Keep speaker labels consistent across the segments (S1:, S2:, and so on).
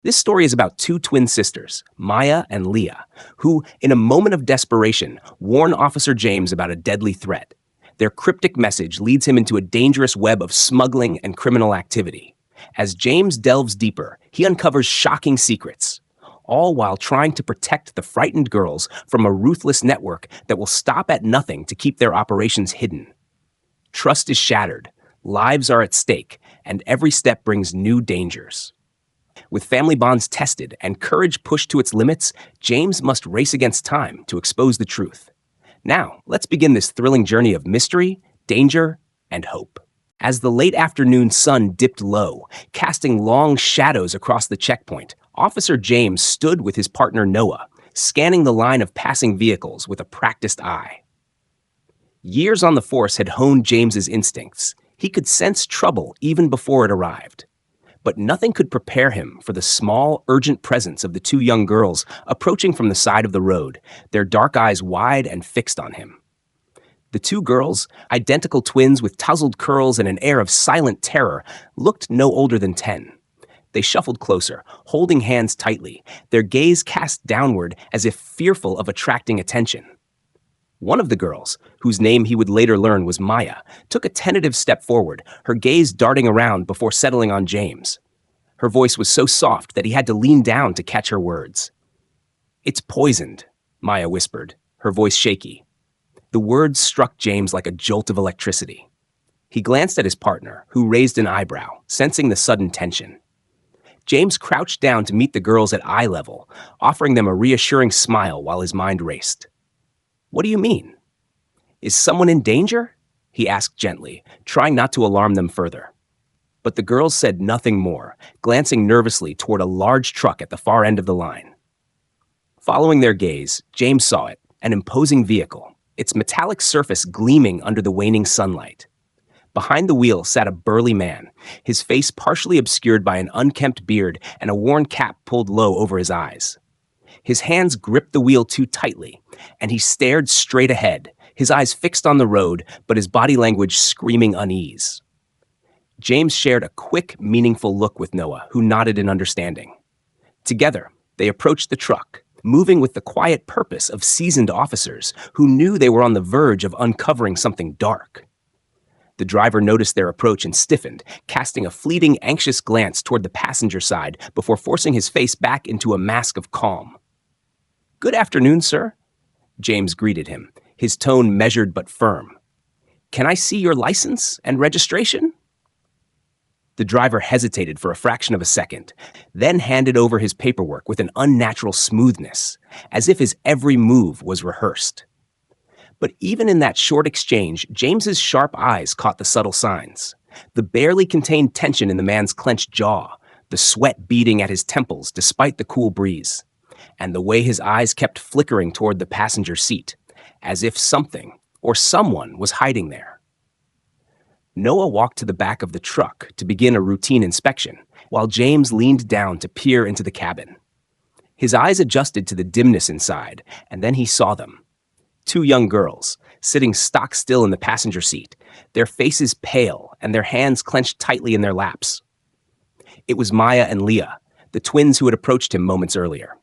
S1: This story is about two twin sisters, Maya and Leah, who, in a moment of desperation, warn Officer James about a deadly threat. Their cryptic message leads him into a dangerous web of smuggling and criminal activity. As James delves deeper, he uncovers shocking secrets, all while trying to protect the frightened girls from a ruthless network that will stop at nothing to keep their operations hidden. Trust is shattered, lives are at stake, and every step brings new dangers. With family bonds tested and courage pushed to its limits, James must race against time to expose the truth. Now, let's begin this thrilling journey of mystery, danger, and hope. As the late afternoon sun dipped low, casting long shadows across the checkpoint, Officer James stood with his partner Noah, scanning the line of passing vehicles with a practiced eye. Years on the force had honed James's instincts. He could sense trouble even before it arrived. But nothing could prepare him for the small, urgent presence of the two young girls approaching from the side of the road, their dark eyes wide and fixed on him. The two girls, identical twins with tousled curls and an air of silent terror, looked no older than 10. They shuffled closer, holding hands tightly, their gaze cast downward as if fearful of attracting attention. One of the girls, whose name he would later learn was Maya, took a tentative step forward, her gaze darting around before settling on James. Her voice was so soft that he had to lean down to catch her words. "It's poisoned," Maya whispered, her voice shaky. The words struck James like a jolt of electricity. He glanced at his partner, who raised an eyebrow, sensing the sudden tension. James crouched down to meet the girls at eye level, offering them a reassuring smile while his mind raced. "What do you mean? Is someone in danger?" he asked gently, trying not to alarm them further. But the girls said nothing more, glancing nervously toward a large truck at the far end of the line. Following their gaze, James saw it, an imposing vehicle, its metallic surface gleaming under the waning sunlight. Behind the wheel sat a burly man, his face partially obscured by an unkempt beard and a worn cap pulled low over his eyes. His hands gripped the wheel too tightly, and he stared straight ahead, his eyes fixed on the road, but his body language screaming unease. James shared a quick, meaningful look with Noah, who nodded in understanding. Together, they approached the truck, moving with the quiet purpose of seasoned officers who knew they were on the verge of uncovering something dark. The driver noticed their approach and stiffened, casting a fleeting, anxious glance toward the passenger side before forcing his face back into a mask of calm. "Good afternoon, sir," James greeted him, his tone measured but firm. "Can I see your license and registration?" The driver hesitated for a fraction of a second, then handed over his paperwork with an unnatural smoothness, as if his every move was rehearsed. But even in that short exchange, James's sharp eyes caught the subtle signs. The barely contained tension in the man's clenched jaw, the sweat beading at his temples despite the cool breeze, and the way his eyes kept flickering toward the passenger seat, as if something or someone was hiding there. Noah walked to the back of the truck to begin a routine inspection, while James leaned down to peer into the cabin. His eyes adjusted to the dimness inside, and then he saw them. Two young girls, sitting stock still in the passenger seat, their faces pale and their hands clenched tightly in their laps. It was Maya and Leah, the twins who had approached him moments earlier.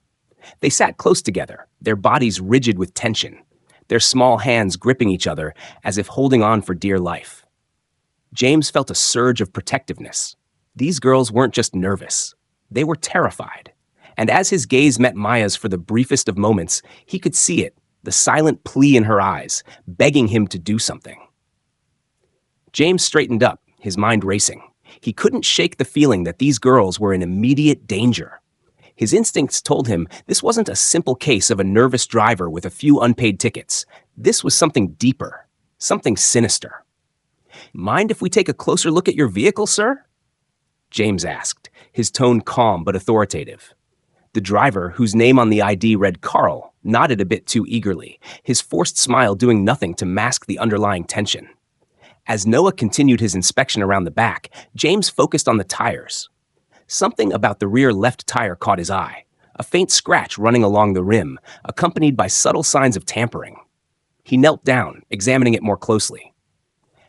S1: They sat close together, their bodies rigid with tension, their small hands gripping each other as if holding on for dear life. James felt a surge of protectiveness. These girls weren't just nervous, they were terrified. And as his gaze met Maya's for the briefest of moments, he could see it, the silent plea in her eyes, begging him to do something. James straightened up, his mind racing. He couldn't shake the feeling that these girls were in immediate danger. His instincts told him this wasn't a simple case of a nervous driver with a few unpaid tickets. This was something deeper, something sinister. "Mind if we take a closer look at your vehicle, sir?" James asked, his tone calm but authoritative. The driver, whose name on the ID read Carl, nodded a bit too eagerly, his forced smile doing nothing to mask the underlying tension. As Noah continued his inspection around the back, James focused on the tires. Something about the rear left tire caught his eye, a faint scratch running along the rim, accompanied by subtle signs of tampering. He knelt down, examining it more closely.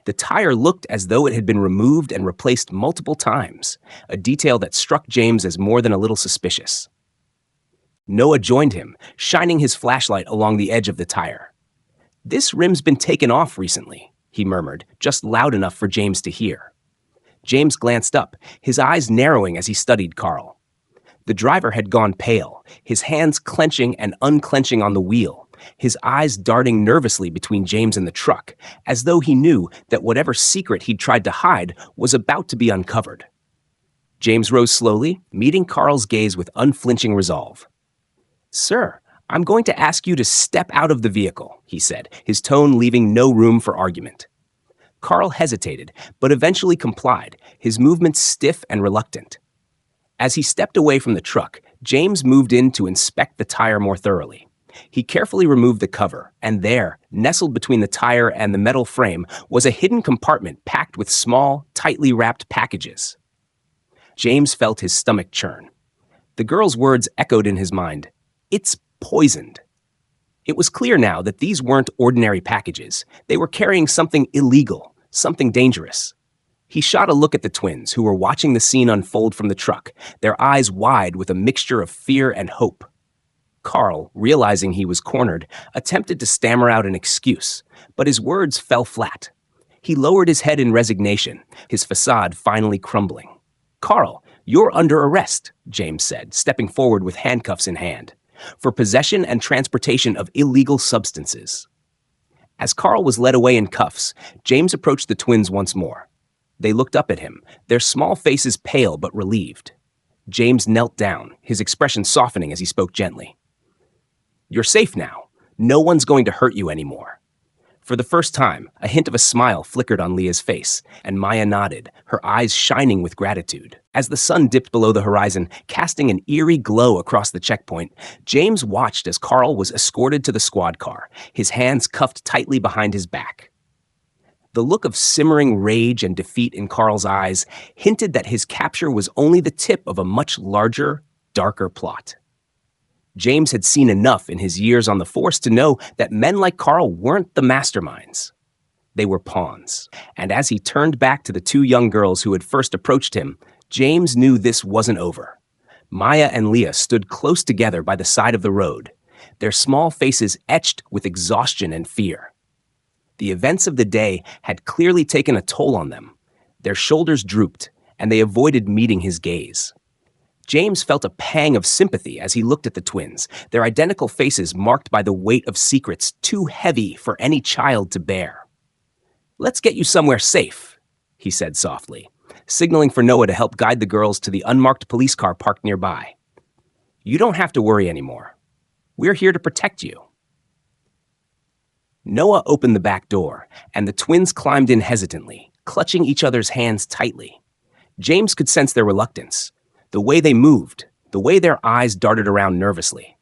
S1: The tire looked as though it had been removed and replaced multiple times, a detail that struck James as more than a little suspicious. Noah joined him, shining his flashlight along the edge of the tire. "This rim's been taken off recently," he murmured, just loud enough for James to hear. James glanced up, his eyes narrowing as he studied Carl. The driver had gone pale, his hands clenching and unclenching on the wheel, his eyes darting nervously between James and the truck, as though he knew that whatever secret he'd tried to hide was about to be uncovered. James rose slowly, meeting Carl's gaze with unflinching resolve. "Sir, I'm going to ask you to step out of the vehicle," he said, his tone leaving no room for argument. Carl hesitated, but eventually complied, his movements stiff and reluctant. As he stepped away from the truck, James moved in to inspect the tire more thoroughly. He carefully removed the cover, and there, nestled between the tire and the metal frame, was a hidden compartment packed with small, tightly wrapped packages. James felt his stomach churn. The girl's words echoed in his mind. "It's poisoned." It was clear now that these weren't ordinary packages. They were carrying something illegal, something dangerous. He shot a look at the twins, who were watching the scene unfold from the truck, their eyes wide with a mixture of fear and hope. Carl, realizing he was cornered, attempted to stammer out an excuse, but his words fell flat. He lowered his head in resignation, his facade finally crumbling. "Carl, you're under arrest," James said, stepping forward with handcuffs in hand, "for possession and transportation of illegal substances." As Carl was led away in cuffs, James approached the twins once more. They looked up at him, their small faces pale but relieved. James knelt down, his expression softening as he spoke gently. "You're safe now. No one's going to hurt you anymore." For the first time, a hint of a smile flickered on Leah's face, and Maya nodded, her eyes shining with gratitude. As the sun dipped below the horizon, casting an eerie glow across the checkpoint, James watched as Carl was escorted to the squad car, his hands cuffed tightly behind his back. The look of simmering rage and defeat in Carl's eyes hinted that his capture was only the tip of a much larger, darker plot. James had seen enough in his years on the force to know that men like Carl weren't the masterminds. They were pawns. And as he turned back to the two young girls who had first approached him, James knew this wasn't over. Maya and Leah stood close together by the side of the road, their small faces etched with exhaustion and fear. The events of the day had clearly taken a toll on them. Their shoulders drooped, and they avoided meeting his gaze. James felt a pang of sympathy as he looked at the twins, their identical faces marked by the weight of secrets too heavy for any child to bear. "Let's get you somewhere safe," he said softly, signaling for Noah to help guide the girls to the unmarked police car parked nearby. "You don't have to worry anymore. We're here to protect you." Noah opened the back door, and the twins climbed in hesitantly, clutching each other's hands tightly. James could sense their reluctance, the way they moved, the way their eyes darted around nervously.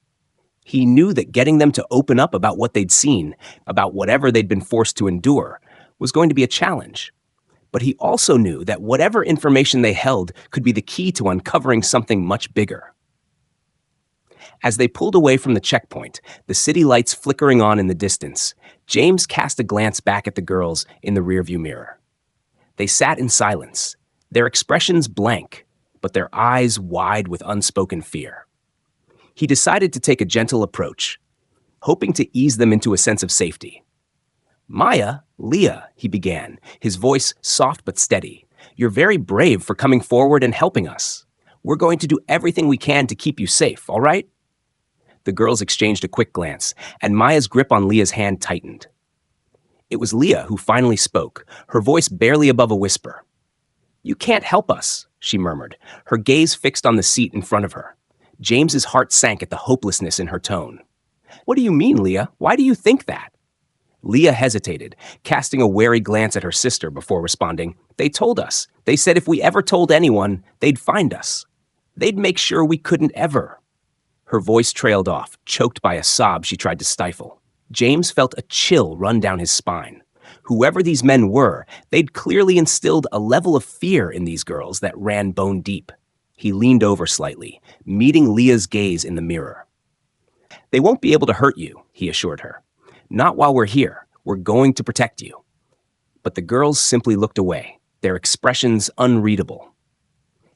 S1: He knew that getting them to open up about what they'd seen, about whatever they'd been forced to endure, was going to be a challenge. But he also knew that whatever information they held could be the key to uncovering something much bigger. As they pulled away from the checkpoint, the city lights flickering on in the distance, James cast a glance back at the girls in the rearview mirror. They sat in silence, their expressions blank, but their eyes wide with unspoken fear. He decided to take a gentle approach, hoping to ease them into a sense of safety. "Maya, Leah," he began, his voice soft but steady, "you're very brave for coming forward and helping us. We're going to do everything we can to keep you safe, all right?" The girls exchanged a quick glance, and Maya's grip on Leah's hand tightened. It was Leah who finally spoke, her voice barely above a whisper. "You can't help us," she murmured, her gaze fixed on the seat in front of her. James's heart sank at the hopelessness in her tone. "What do you mean, Leah? Why do you think that?" Leah hesitated, casting a wary glance at her sister before responding. "They told us. They said if we ever told anyone, they'd find us. They'd make sure we couldn't ever." Her voice trailed off, choked by a sob she tried to stifle. James felt a chill run down his spine. Whoever these men were, they'd clearly instilled a level of fear in these girls that ran bone deep. He leaned over slightly, meeting Leah's gaze in the mirror. "They won't be able to hurt you," he assured her. "Not while we're here. We're going to protect you." But the girls simply looked away, their expressions unreadable.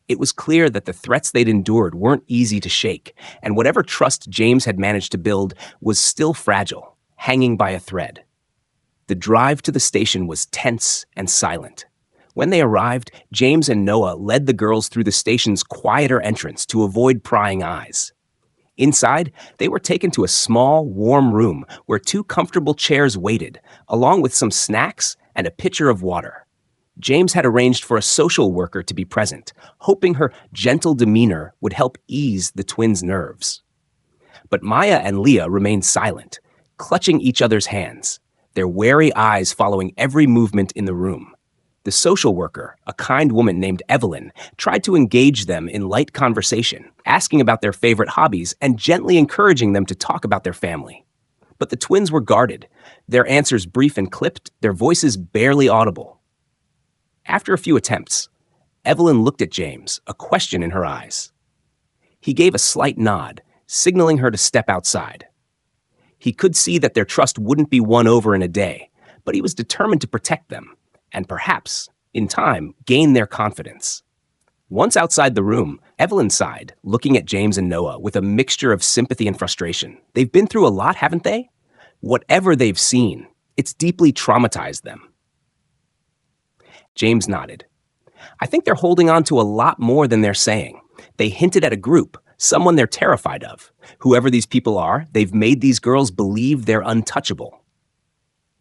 S1: It was clear that the threats they'd endured weren't easy to shake, and whatever trust James had managed to build was still fragile, hanging by a thread. The drive to the station was tense and silent. When they arrived, James and Noah led the girls through the station's quieter entrance to avoid prying eyes. Inside, they were taken to a small, warm room where two comfortable chairs waited, along with some snacks and a pitcher of water. James had arranged for a social worker to be present, hoping her gentle demeanor would help ease the twins' nerves. But Maya and Leah remained silent, clutching each other's hands, their wary eyes following every movement in the room. The social worker, a kind woman named Evelyn, tried to engage them in light conversation, asking about their favorite hobbies and gently encouraging them to talk about their family. But the twins were guarded, their answers brief and clipped, their voices barely audible. After a few attempts, Evelyn looked at James, a question in her eyes. He gave a slight nod, signaling her to step outside. He could see that their trust wouldn't be won over in a day, but he was determined to protect them, and perhaps, in time, gain their confidence. Once outside the room, Evelyn sighed, looking at James and Noah with a mixture of sympathy and frustration. They've been through a lot, haven't they? Whatever they've seen, it's deeply traumatized them. James nodded. I think they're holding on to a lot more than they're saying. They hinted at a group, someone they're terrified of. Whoever these people are, they've made these girls believe they're untouchable.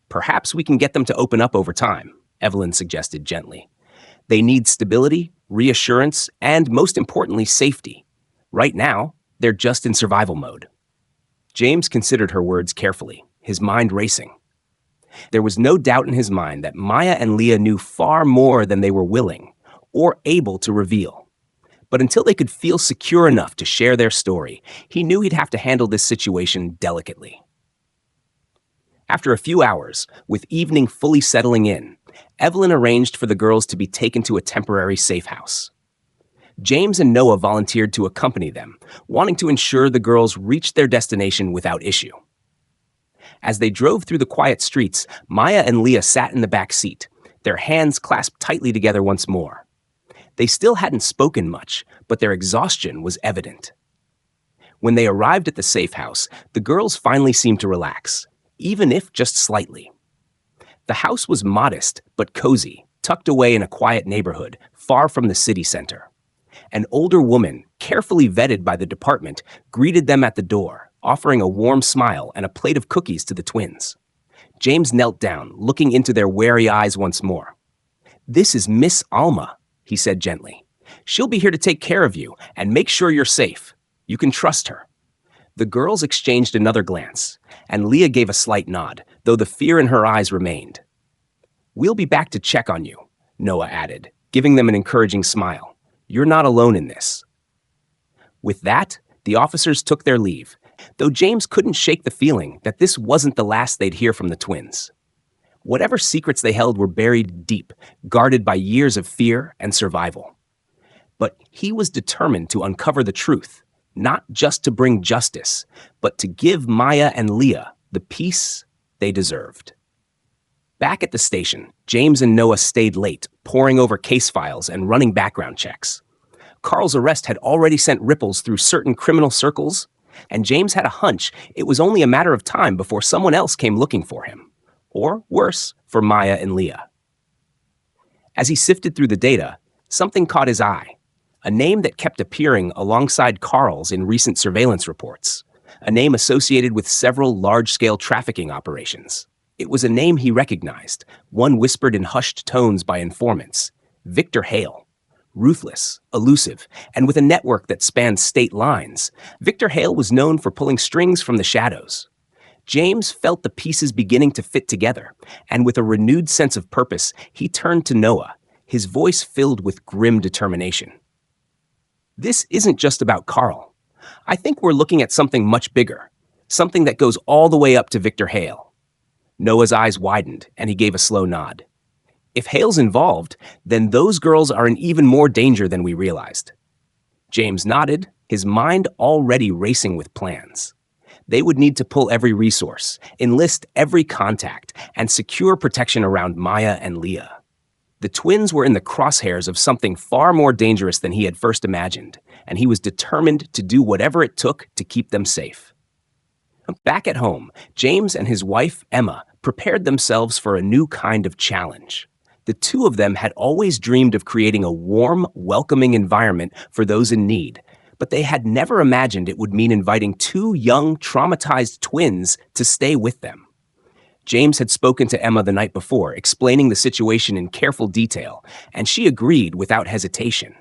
S1: Perhaps we can get them to open up over time, Evelyn suggested gently. They need stability, reassurance, and most importantly, safety. Right now, they're just in survival mode. James considered her words carefully, his mind racing. There was no doubt in his mind that Maya and Leah knew far more than they were willing or able to reveal. But until they could feel secure enough to share their story, he knew he'd have to handle this situation delicately. After a few hours, with evening fully settling in, Evelyn arranged for the girls to be taken to a temporary safe house. James and Noah volunteered to accompany them, wanting to ensure the girls reached their destination without issue. As they drove through the quiet streets, Maya and Leah sat in the back seat, their hands clasped tightly together once more. They still hadn't spoken much, but their exhaustion was evident. When they arrived at the safe house, the girls finally seemed to relax, even if just slightly. The house was modest but cozy, tucked away in a quiet neighborhood, far from the city center. An older woman, carefully vetted by the department, greeted them at the door, offering a warm smile and a plate of cookies to the twins. James knelt down, looking into their wary eyes once more. "This is Miss Alma," he said gently. "She'll be here to take care of you and make sure you're safe. You can trust her." The girls exchanged another glance, and Leah gave a slight nod, though the fear in her eyes remained. "We'll be back to check on you," Noah added, giving them an encouraging smile. "You're not alone in this." With that, the officers took their leave, though James couldn't shake the feeling that this wasn't the last they'd hear from the twins. Whatever secrets they held were buried deep, guarded by years of fear and survival. But he was determined to uncover the truth, not just to bring justice, but to give Maya and Leah the peace they deserved. Back at the station, James and Noah stayed late, poring over case files and running background checks. Carl's arrest had already sent ripples through certain criminal circles, and James had a hunch it was only a matter of time before someone else came looking for him. Or, worse, for Maya and Leah. As he sifted through the data, something caught his eye. A name that kept appearing alongside Carl's in recent surveillance reports. A name associated with several large-scale trafficking operations. It was a name he recognized, one whispered in hushed tones by informants. Victor Hale. Ruthless, elusive, and with a network that spanned state lines, Victor Hale was known for pulling strings from the shadows. James felt the pieces beginning to fit together, and with a renewed sense of purpose, he turned to Noah, his voice filled with grim determination. "This isn't just about Carl. I think we're looking at something much bigger, something that goes all the way up to Victor Hale." Noah's eyes widened, and he gave a slow nod. "If Hale's involved, then those girls are in even more danger than we realized." James nodded, his mind already racing with plans. They would need to pull every resource, enlist every contact, and secure protection around Maya and Leah. The twins were in the crosshairs of something far more dangerous than he had first imagined, and he was determined to do whatever it took to keep them safe. Back at home, James and his wife, Emma, prepared themselves for a new kind of challenge. The two of them had always dreamed of creating a warm, welcoming environment for those in need, but they had never imagined it would mean inviting two young, traumatized twins to stay with them. James had spoken to Emma the night before, explaining the situation in careful detail, and she agreed without hesitation.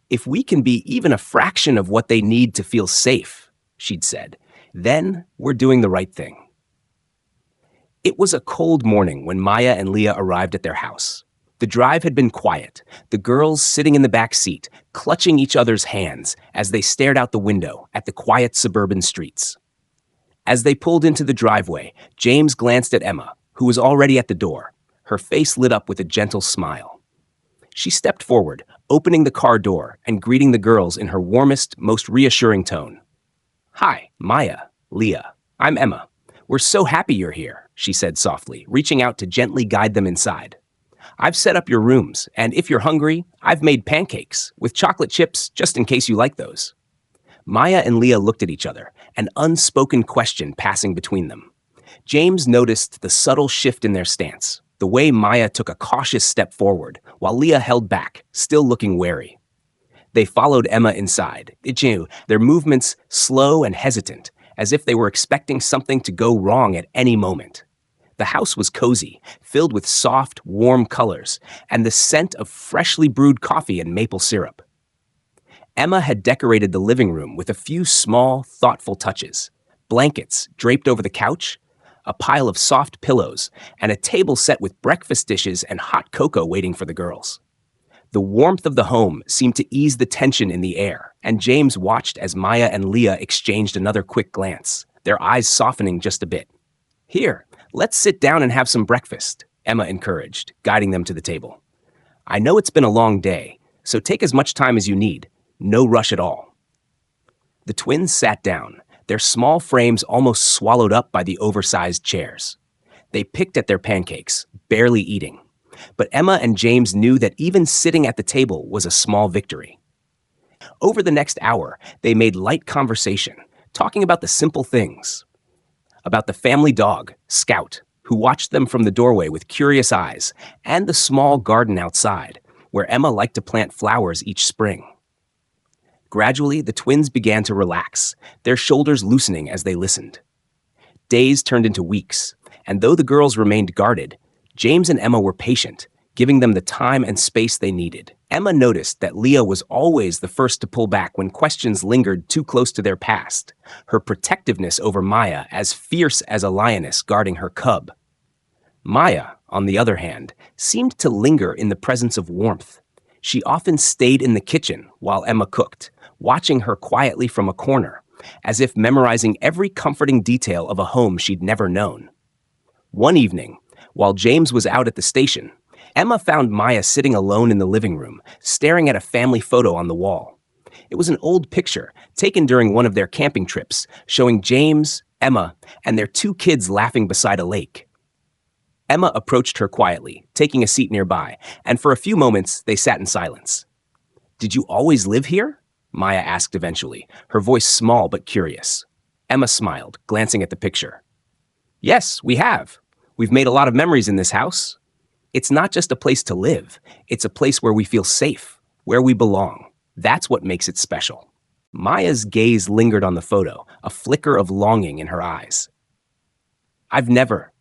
S1: "If we can be even a fraction of what they need to feel safe," she'd said, "then we're doing the right thing." It was a cold morning when Maya and Leah arrived at their house. The drive had been quiet, the girls sitting in the back seat, clutching each other's hands as they stared out the window at the quiet suburban streets. As they pulled into the driveway, James glanced at Emma, who was already at the door. Her face lit up with a gentle smile. She stepped forward, opening the car door and greeting the girls in her warmest, most reassuring tone. "Hi, Maya, Leah. I'm Emma. We're so happy you're here," she said softly, reaching out to gently guide them inside. "I've set up your rooms, and if you're hungry, I've made pancakes with chocolate chips just in case you like those." Maya and Leah looked at each other, an unspoken question passing between them. James noticed the subtle shift in their stance, the way Maya took a cautious step forward, while Leah held back, still looking wary. They followed Emma inside, their movements slow and hesitant, as if they were expecting something to go wrong at any moment. The house was cozy, filled with soft, warm colors, and the scent of freshly brewed coffee and maple syrup. Emma had decorated the living room with a few small, thoughtful touches. Blankets draped over the couch, a pile of soft pillows, and a table set with breakfast dishes and hot cocoa waiting for the girls. The warmth of the home seemed to ease the tension in the air, and James watched as Maya and Leah exchanged another quick glance, their eyes softening just a bit. "Here, let's sit down and have some breakfast," Emma encouraged, guiding them to the table. "I know it's been a long day, so take as much time as you need. No rush at all." The twins sat down, their small frames almost swallowed up by the oversized chairs. They picked at their pancakes, barely eating. But Emma and James knew that even sitting at the table was a small victory. Over the next hour, they made light conversation, talking about the simple things. About the family dog, Scout, who watched them from the doorway with curious eyes, and the small garden outside, where Emma liked to plant flowers each spring. Gradually, the twins began to relax, their shoulders loosening as they listened. Days turned into weeks, and though the girls remained guarded, James and Emma were patient, giving them the time and space they needed. Emma noticed that Leah was always the first to pull back when questions lingered too close to their past, her protectiveness over Maya as fierce as a lioness guarding her cub. Maya, on the other hand, seemed to linger in the presence of warmth. She often stayed in the kitchen while Emma cooked, watching her quietly from a corner, as if memorizing every comforting detail of a home she'd never known. One evening, while James was out at the station, Emma found Maya sitting alone in the living room, staring at a family photo on the wall. It was an old picture taken during one of their camping trips, showing James, Emma, and their two kids laughing beside a lake. Emma approached her quietly, taking a seat nearby, and for a few moments they sat in silence. "Did you always live here?" Maya asked eventually, her voice small but curious. Emma smiled, glancing at the picture. "Yes, we have. We've made a lot of memories in this house. It's not just a place to live. It's a place where we feel safe, where we belong. That's what makes it special." Maya's gaze lingered on the photo, a flicker of longing in her eyes. "I've never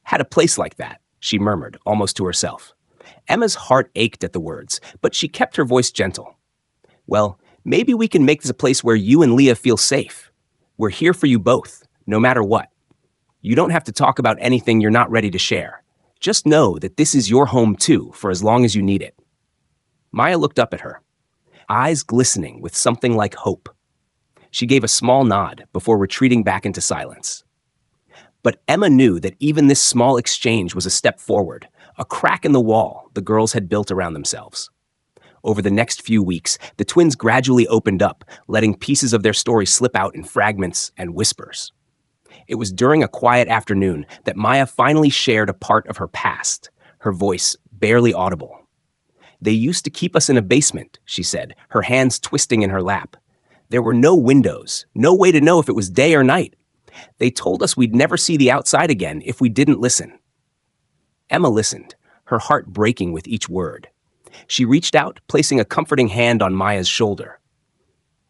S1: had a place like that," she murmured, almost to herself. Emma's heart ached at the words, but she kept her voice gentle. "Well, maybe we can make this a place where you and Leah feel safe. We're here for you both, no matter what. You don't have to talk about anything you're not ready to share. Just know that this is your home too, for as long as you need it." Maya looked up at her, eyes glistening with something like hope. She gave a small nod before retreating back into silence. But Emma knew that even this small exchange was a step forward, a crack in the wall the girls had built around themselves. Over the next few weeks, the twins gradually opened up, letting pieces of their story slip out in fragments and whispers. It was during a quiet afternoon that Maya finally shared a part of her past, her voice barely audible. "They used to keep us in a basement," she said, her hands twisting in her lap. "There were no windows, no way to know if it was day or night. They told us we'd never see the outside again if we didn't listen." Emma listened, her heart breaking with each word. She reached out, placing a comforting hand on Maya's shoulder.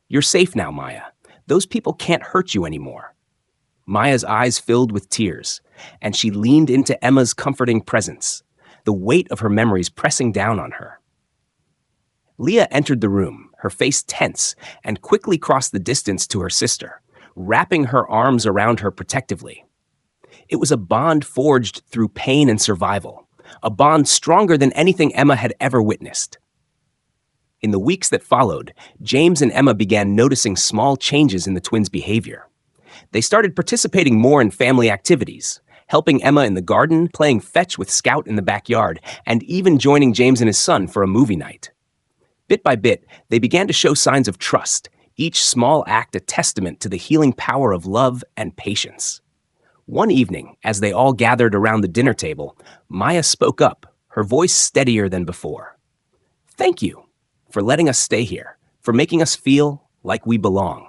S1: "You're safe now, Maya. Those people can't hurt you anymore." Maya's eyes filled with tears, and she leaned into Emma's comforting presence, the weight of her memories pressing down on her. Leah entered the room, her face tense, and quickly crossed the distance to her sister, wrapping her arms around her protectively. It was a bond forged through pain and survival, a bond stronger than anything Emma had ever witnessed. In the weeks that followed, James and Emma began noticing small changes in the twins' behavior. They started participating more in family activities, helping Emma in the garden, playing fetch with Scout in the backyard, and even joining James and his son for a movie night. Bit by bit, they began to show signs of trust, each small act a testament to the healing power of love and patience. One evening, as they all gathered around the dinner table, Maya spoke up, her voice steadier than before. "Thank you for letting us stay here, for making us feel like we belong."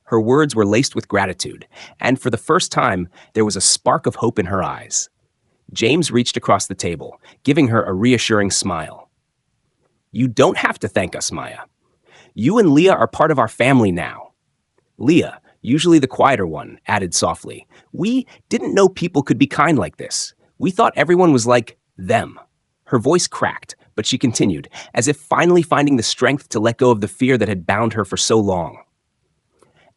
S1: Her words were laced with gratitude, and for the first time, there was a spark of hope in her eyes. James reached across the table, giving her a reassuring smile. "You don't have to thank us, Maya. You and Leah are part of our family now." Leah, usually the quieter one, added softly, "We didn't know people could be kind like this. We thought everyone was like them." Her voice cracked, but she continued, as if finally finding the strength to let go of the fear that had bound her for so long.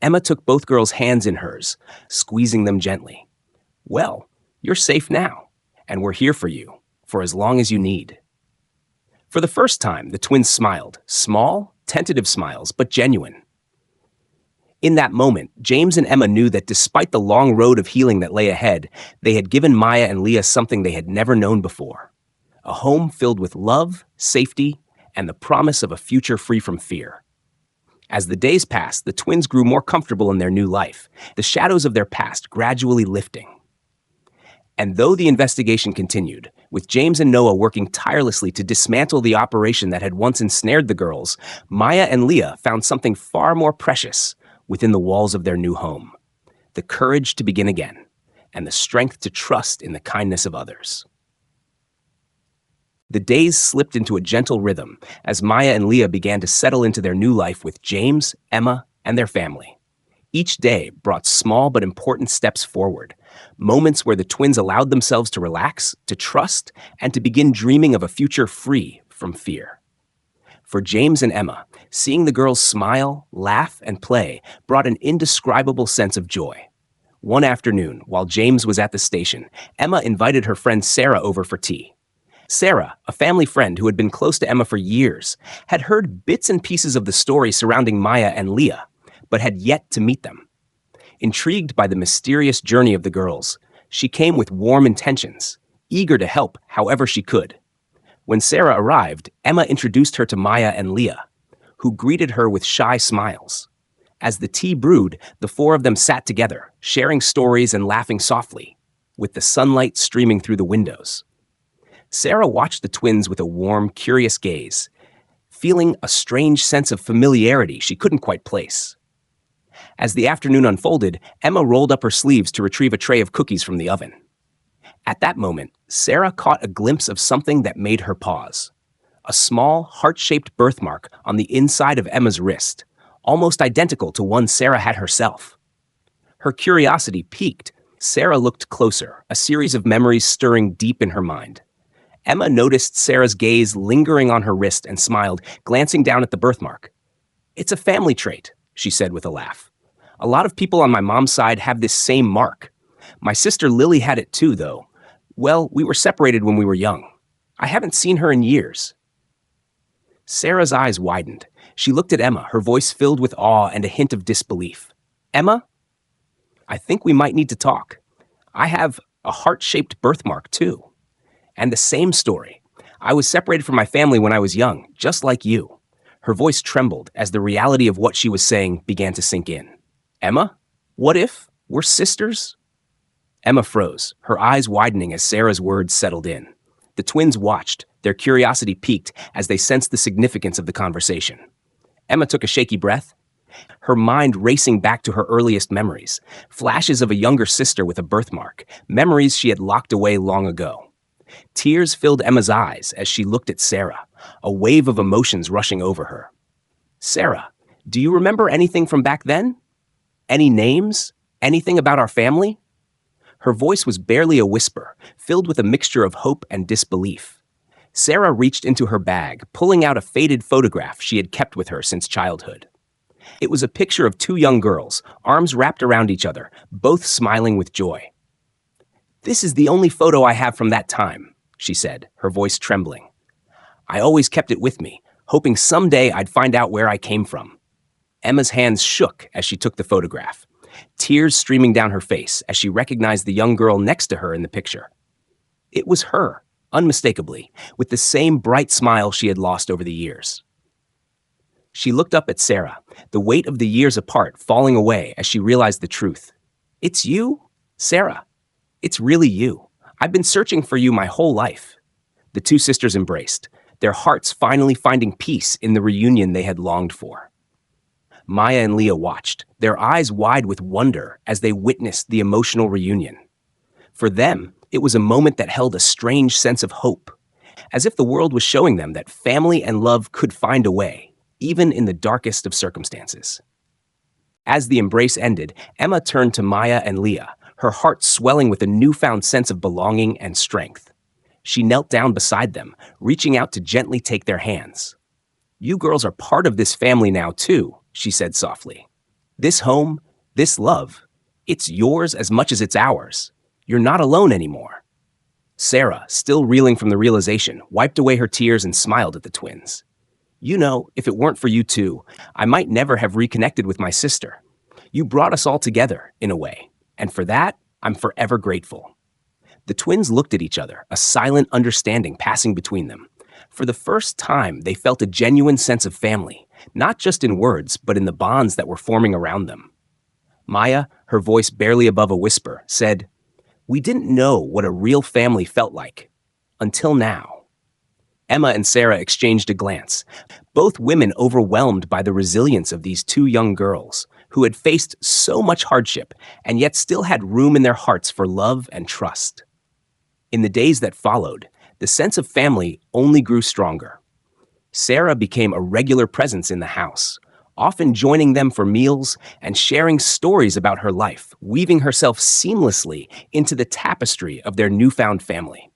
S1: Emma took both girls' hands in hers, squeezing them gently. "Well, you're safe now, and we're here for you, for as long as you need." For the first time, the twins smiled, small, tentative smiles, but genuine. In that moment, James and Emma knew that despite the long road of healing that lay ahead, they had given Maya and Leah something they had never known before. A home filled with love, safety, and the promise of a future free from fear. As the days passed, the twins grew more comfortable in their new life, the shadows of their past gradually lifting. And though the investigation continued, with James and Noah working tirelessly to dismantle the operation that had once ensnared the girls, Maya and Leah found something far more precious within the walls of their new home: the courage to begin again, and the strength to trust in the kindness of others. The days slipped into a gentle rhythm as Maya and Leah began to settle into their new life with James, Emma, and their family. Each day brought small but important steps forward, moments where the twins allowed themselves to relax, to trust, and to begin dreaming of a future free from fear. For James and Emma, seeing the girls smile, laugh, and play brought an indescribable sense of joy. One afternoon, while James was at the station, Emma invited her friend Sarah over for tea. Sarah, a family friend who had been close to Emma for years, had heard bits and pieces of the story surrounding Maya and Leah, but had yet to meet them. Intrigued by the mysterious journey of the girls, she came with warm intentions, eager to help however she could. When Sarah arrived, Emma introduced her to Maya and Leah, who greeted her with shy smiles. As the tea brewed, the four of them sat together, sharing stories and laughing softly, with the sunlight streaming through the windows. Sarah watched the twins with a warm, curious gaze, feeling a strange sense of familiarity she couldn't quite place. As the afternoon unfolded, Emma rolled up her sleeves to retrieve a tray of cookies from the oven. At that moment, Sarah caught a glimpse of something that made her pause. A small, heart-shaped birthmark on the inside of Emma's wrist, almost identical to one Sarah had herself. Her curiosity piqued. Sarah looked closer, a series of memories stirring deep in her mind. Emma noticed Sarah's gaze lingering on her wrist and smiled, glancing down at the birthmark. "It's a family trait," she said with a laugh. "A lot of people on my mom's side have this same mark. My sister Lily had it too, though. Well, we were separated when we were young. I haven't seen her in years." Sarah's eyes widened. She looked at Emma, her voice filled with awe and a hint of disbelief. "Emma, I think we might need to talk. I have a heart-shaped birthmark, too. And the same story. I was separated from my family when I was young, just like you. Her voice trembled as the reality of what she was saying began to sink in. Emma? What if we're sisters? Emma froze, her eyes widening as Sarah's words settled in. The twins watched, their curiosity piqued as they sensed the significance of the conversation. Emma took a shaky breath, her mind racing back to her earliest memories, flashes of a younger sister with a birthmark, memories she had locked away long ago. Tears filled Emma's eyes as she looked at Sarah, a wave of emotions rushing over her. Sarah, do you remember anything from back then? Any names? Anything about our family? Her voice was barely a whisper, filled with a mixture of hope and disbelief. Sarah reached into her bag, pulling out a faded photograph she had kept with her since childhood. It was a picture of two young girls, arms wrapped around each other, both smiling with joy. This is the only photo I have from that time, she said, her voice trembling. I always kept it with me, hoping someday I'd find out where I came from. Emma's hands shook as she took the photograph, tears streaming down her face as she recognized the young girl next to her in the picture. It was her, unmistakably, with the same bright smile she had lost over the years. She looked up at Sarah, the weight of the years apart falling away as she realized the truth. It's you? Sarah, it's really you. I've been searching for you my whole life. The two sisters embraced, their hearts finally finding peace in the reunion they had longed for. Maya and Leah watched, their eyes wide with wonder as they witnessed the emotional reunion. For them, it was a moment that held a strange sense of hope, as if the world was showing them that family and love could find a way, even in the darkest of circumstances. As the embrace ended, Emma turned to Maya and Leah, her heart swelling with a newfound sense of belonging and strength. She knelt down beside them, reaching out to gently take their hands. You girls are part of this family now, too, she said softly. This home, this love, it's yours as much as it's ours. You're not alone anymore. Sarah, still reeling from the realization, wiped away her tears and smiled at the twins. You know, if it weren't for you two, I might never have reconnected with my sister. You brought us all together, in a way, and for that, I'm forever grateful. The twins looked at each other, a silent understanding passing between them. For the first time, they felt a genuine sense of family, not just in words, but in the bonds that were forming around them. Maya, her voice barely above a whisper, said, We didn't know what a real family felt like, until now. Emma and Sarah exchanged a glance, both women overwhelmed by the resilience of these two young girls, who had faced so much hardship and yet still had room in their hearts for love and trust. In the days that followed, the sense of family only grew stronger. Sarah became a regular presence in the house, often joining them for meals and sharing stories about her life, weaving herself seamlessly into the tapestry of their newfound family.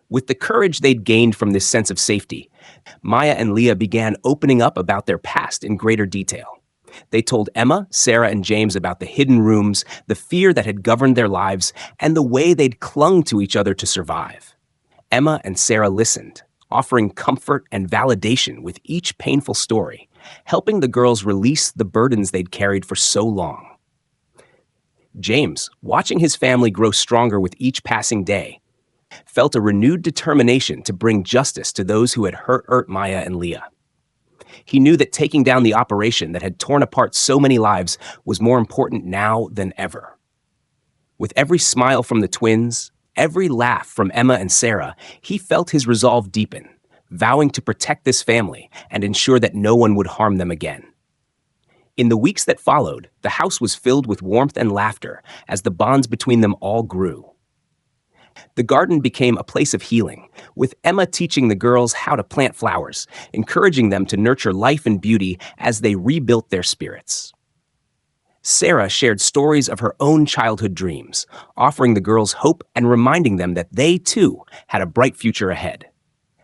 S1: With the courage they'd gained from this sense of safety, Maya and Leah began opening up about their past in greater detail. They told Emma, Sarah, and James about the hidden rooms, the fear that had governed their lives, and the way they'd clung to each other to survive. Emma and Sarah listened, offering comfort and validation with each painful story, helping the girls release the burdens they'd carried for so long. James, watching his family grow stronger with each passing day, felt a renewed determination to bring justice to those who had hurt Maya and Leah. He knew that taking down the operation that had torn apart so many lives was more important now than ever. With every smile from the twins, every laugh from Emma and Sarah, he felt his resolve deepen, vowing to protect this family and ensure that no one would harm them again. In the weeks that followed, the house was filled with warmth and laughter as the bonds between them all grew. The garden became a place of healing, with Emma teaching the girls how to plant flowers, encouraging them to nurture life and beauty as they rebuilt their spirits. Sarah shared stories of her own childhood dreams, offering the girls hope and reminding them that they, too, had a bright future ahead.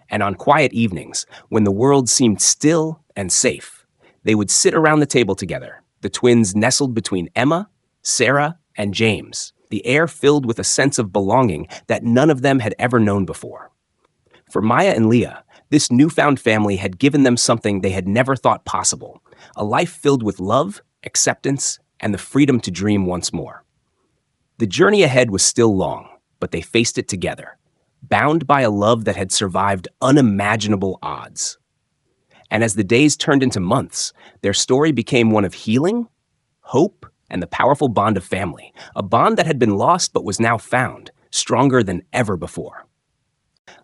S1: And on quiet evenings, when the world seemed still and safe, they would sit around the table together, the twins nestled between Emma, Sarah, and James, the air filled with a sense of belonging that none of them had ever known before. For Maya and Leah, this newfound family had given them something they had never thought possible, a life filled with love, acceptance, and the freedom to dream once more. The journey ahead was still long, but they faced it together, bound by a love that had survived unimaginable odds. And as the days turned into months, their story became one of healing, hope, and the powerful bond of family, a bond that had been lost but was now found, stronger than ever before.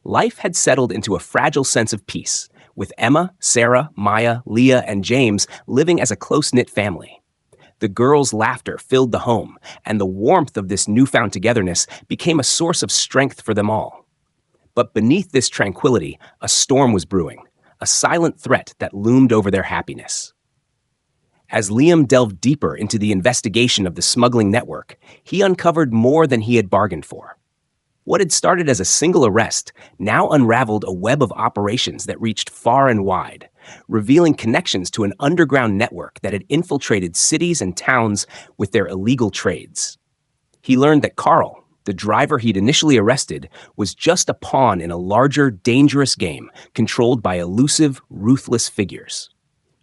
S1: Life had settled into a fragile sense of peace, with Emma, Sarah, Maya, Leah, and James living as a close-knit family. The girls' laughter filled the home, and the warmth of this newfound togetherness became a source of strength for them all. But beneath this tranquility, a storm was brewing, a silent threat that loomed over their happiness. As Liam delved deeper into the investigation of the smuggling network, he uncovered more than he had bargained for. What had started as a single arrest now unraveled a web of operations that reached far and wide, revealing connections to an underground network that had infiltrated cities and towns with their illegal trades. He learned that Carl, the driver he'd initially arrested, was just a pawn in a larger, dangerous game controlled by elusive, ruthless figures.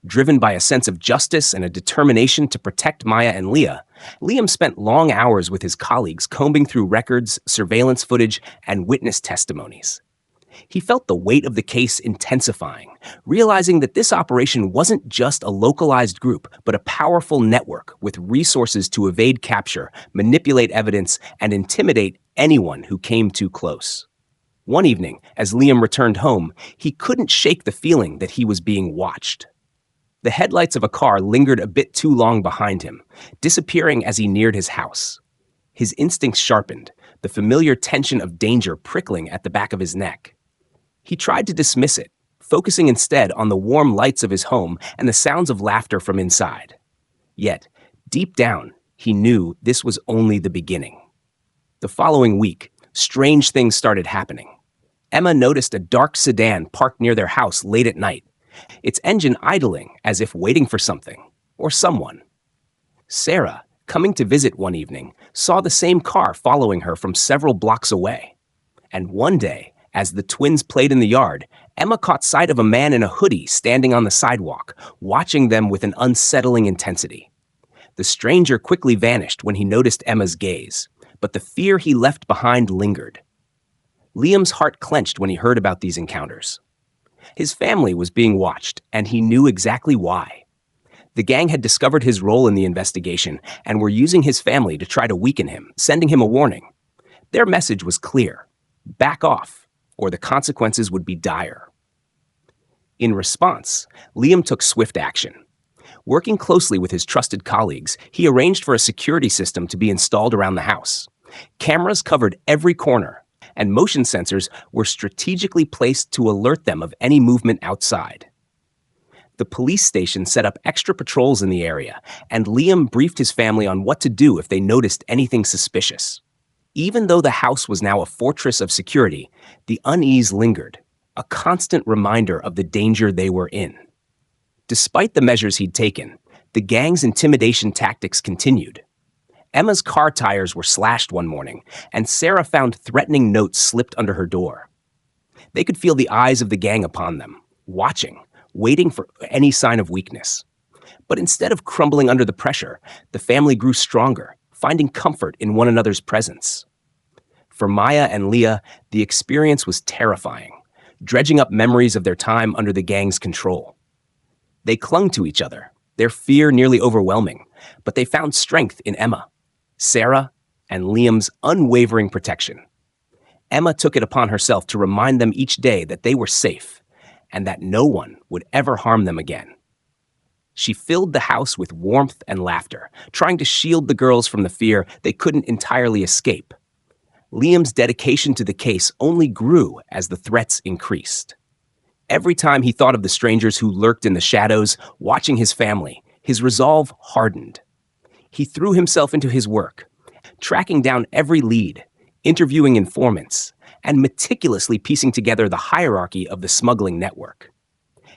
S1: Driven by a sense of justice and a determination to protect Maya and Leah, Liam spent long hours with his colleagues combing through records, surveillance footage, and witness testimonies. He felt the weight of the case intensifying, realizing that this operation wasn't just a localized group, but a powerful network with resources to evade capture, manipulate evidence, and intimidate anyone who came too close. One evening, as Liam returned home, he couldn't shake the feeling that he was being watched. The headlights of a car lingered a bit too long behind him, disappearing as he neared his house. His instincts sharpened, the familiar tension of danger prickling at the back of his neck. He tried to dismiss it, focusing instead on the warm lights of his home and the sounds of laughter from inside. Yet, deep down, he knew this was only the beginning. The following week, strange things started happening. Emma noticed a dark sedan parked near their house late at night, its engine idling as if waiting for something or someone. Sarah, coming to visit one evening, saw the same car following her from several blocks away. And one day, as the twins played in the yard, Emma caught sight of a man in a hoodie standing on the sidewalk, watching them with an unsettling intensity. The stranger quickly vanished when he noticed Emma's gaze, but the fear he left behind lingered. Liam's heart clenched when he heard about these encounters. His family was being watched, and he knew exactly why. The gang had discovered his role in the investigation and were using his family to try to weaken him, sending him a warning. Their message was clear: back off, or the consequences would be dire. In response, Liam took swift action. Working closely with his trusted colleagues, he arranged for a security system to be installed around the house. Cameras covered every corner, and motion sensors were strategically placed to alert them of any movement outside. The police station set up extra patrols in the area, and Liam briefed his family on what to do if they noticed anything suspicious. Even though the house was now a fortress of security, the unease lingered, a constant reminder of the danger they were in. Despite the measures he'd taken, the gang's intimidation tactics continued. Emma's car tires were slashed one morning, and Sarah found threatening notes slipped under her door. They could feel the eyes of the gang upon them, watching, waiting for any sign of weakness. But instead of crumbling under the pressure, the family grew stronger, finding comfort in one another's presence. For Maya and Leah, the experience was terrifying, dredging up memories of their time under the gang's control. They clung to each other, their fear nearly overwhelming, but they found strength in Emma, Sarah, and Liam's unwavering protection. Emma took it upon herself to remind them each day that they were safe and that no one would ever harm them again. She filled the house with warmth and laughter, trying to shield the girls from the fear they couldn't entirely escape. Liam's dedication to the case only grew as the threats increased. Every time he thought of the strangers who lurked in the shadows, watching his family, his resolve hardened. He threw himself into his work, tracking down every lead, interviewing informants, and meticulously piecing together the hierarchy of the smuggling network.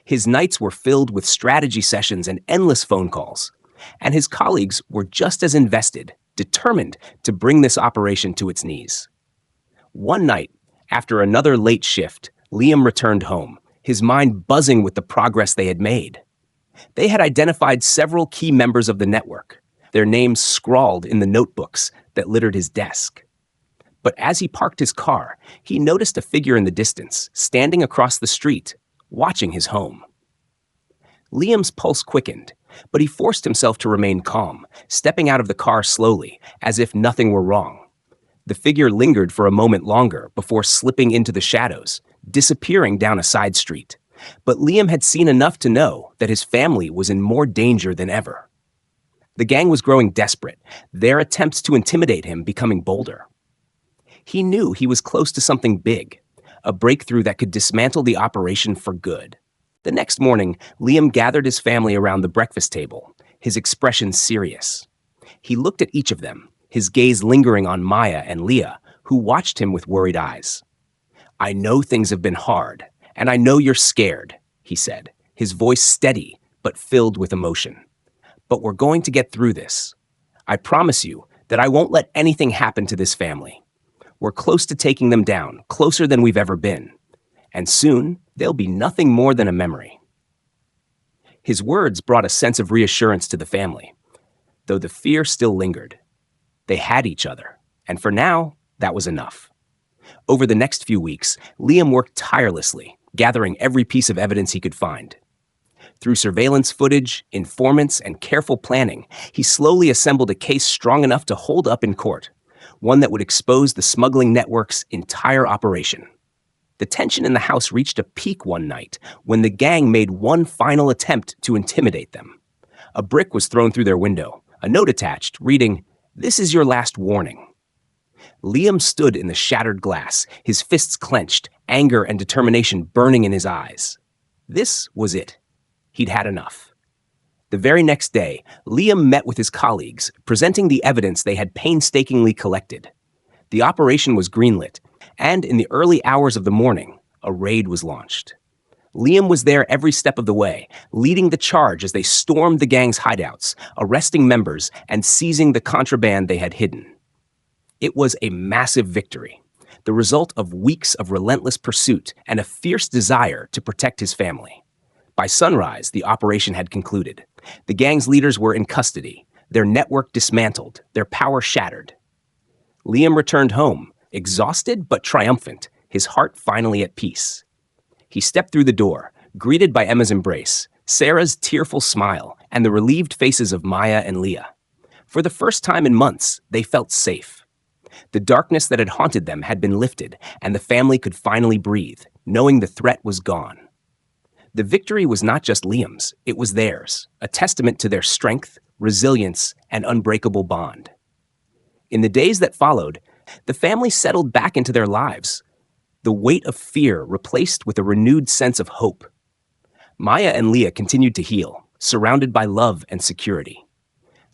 S1: His nights were filled with strategy sessions and endless phone calls, and his colleagues were just as invested, determined to bring this operation to its knees. One night, after another late shift, Liam returned home, his mind buzzing with the progress they had made. They had identified several key members of the network, their names scrawled in the notebooks that littered his desk. But as he parked his car, he noticed a figure in the distance, standing across the street, watching his home. Liam's pulse quickened, but he forced himself to remain calm, stepping out of the car slowly, as if nothing were wrong. The figure lingered for a moment longer before slipping into the shadows, disappearing down a side street. But Liam had seen enough to know that his family was in more danger than ever. The gang was growing desperate, their attempts to intimidate him becoming bolder. He knew he was close to something big, a breakthrough that could dismantle the operation for good. The next morning, Liam gathered his family around the breakfast table, his expression serious. He looked at each of them, his gaze lingering on Maya and Leah, who watched him with worried eyes. "I know things have been hard, and I know you're scared," he said, his voice steady but filled with emotion. "But we're going to get through this. I promise you that I won't let anything happen to this family. We're close to taking them down, closer than we've ever been. And soon, they'll be nothing more than a memory." His words brought a sense of reassurance to the family, though the fear still lingered. They had each other, and for now, that was enough. Over the next few weeks, Liam worked tirelessly, gathering every piece of evidence he could find. Through surveillance footage, informants, and careful planning, he slowly assembled a case strong enough to hold up in court, one that would expose the smuggling network's entire operation. The tension in the house reached a peak one night when the gang made one final attempt to intimidate them. A brick was thrown through their window, a note attached, reading, "This is your last warning." Liam stood in the shattered glass, his fists clenched, anger and determination burning in his eyes. This was it. He'd had enough. The very next day, Liam met with his colleagues, presenting the evidence they had painstakingly collected. The operation was greenlit, and in the early hours of the morning, a raid was launched. Liam was there every step of the way, leading the charge as they stormed the gang's hideouts, arresting members and seizing the contraband they had hidden. It was a massive victory, the result of weeks of relentless pursuit and a fierce desire to protect his family. By sunrise, the operation had concluded. The gang's leaders were in custody, their network dismantled, their power shattered. Liam returned home, exhausted but triumphant, his heart finally at peace. He stepped through the door, greeted by Emma's embrace, Sarah's tearful smile, and the relieved faces of Maya and Leah. For the first time in months, they felt safe. The darkness that had haunted them had been lifted, and the family could finally breathe, knowing the threat was gone. The victory was not just Liam's, it was theirs, a testament to their strength, resilience, and unbreakable bond. In the days that followed, the family settled back into their lives, the weight of fear replaced with a renewed sense of hope. Maya and Leah continued to heal, surrounded by love and security.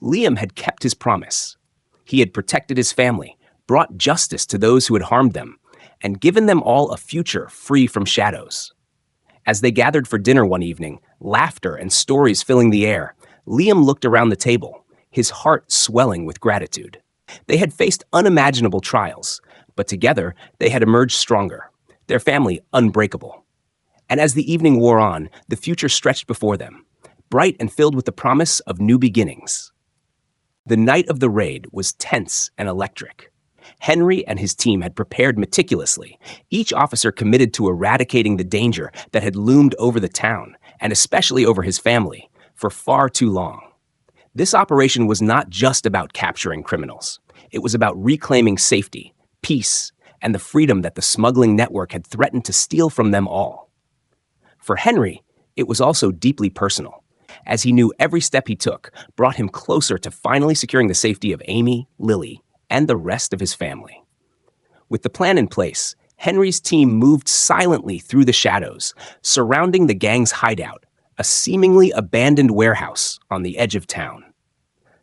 S1: Liam had kept his promise. He had protected his family, brought justice to those who had harmed them, and given them all a future free from shadows. As they gathered for dinner one evening, laughter and stories filling the air, Liam looked around the table, his heart swelling with gratitude. They had faced unimaginable trials, but together they had emerged stronger, their family unbreakable. And as the evening wore on, the future stretched before them, bright and filled with the promise of new beginnings. The night of the raid was tense and electric. Henry and his team had prepared meticulously, each officer committed to eradicating the danger that had loomed over the town, and especially over his family, for far too long. This operation was not just about capturing criminals. It was about reclaiming safety, peace, and the freedom that the smuggling network had threatened to steal from them all. For Henry, it was also deeply personal, as he knew every step he took brought him closer to finally securing the safety of Amy, Lily, and the rest of his family. With the plan in place, Henry's team moved silently through the shadows, surrounding the gang's hideout, a seemingly abandoned warehouse on the edge of town.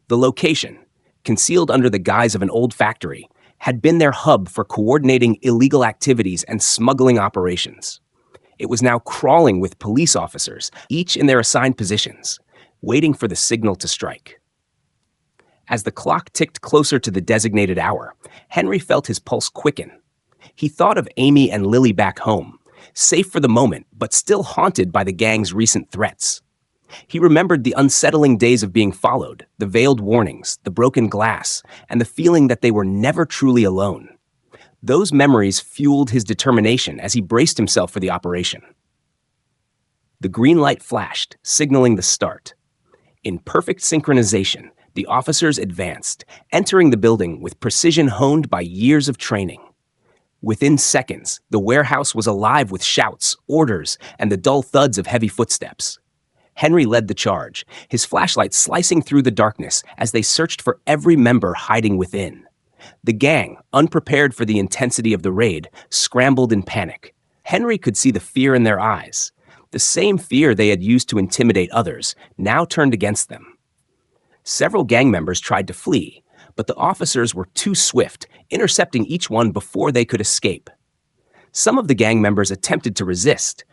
S1: The location, concealed under the guise of an old factory, had been their hub for coordinating illegal activities and smuggling operations. It was now crawling with police officers, each in their assigned positions, waiting for the signal to strike. As the clock ticked closer to the designated hour, Henry felt his pulse quicken. He thought of Amy and Lily back home, safe for the moment, but still haunted by the gang's recent threats. He remembered the unsettling days of being followed, the veiled warnings, the broken glass, and the feeling that they were never truly alone. Those memories fueled his determination as he braced himself for the operation. The green light flashed, signaling the start. In perfect synchronization, the officers advanced, entering the building with precision honed by years of training. Within seconds, the warehouse was alive with shouts, orders, and the dull thuds of heavy footsteps. Henry led the charge, his flashlight slicing through the darkness as they searched for every member hiding within. The gang, unprepared for the intensity of the raid, scrambled in panic. Henry could see the fear in their eyes. The same fear they had used to intimidate others now turned against them. Several gang members tried to flee, but the officers were too swift, intercepting each one before they could escape. Some of the gang members attempted to resist,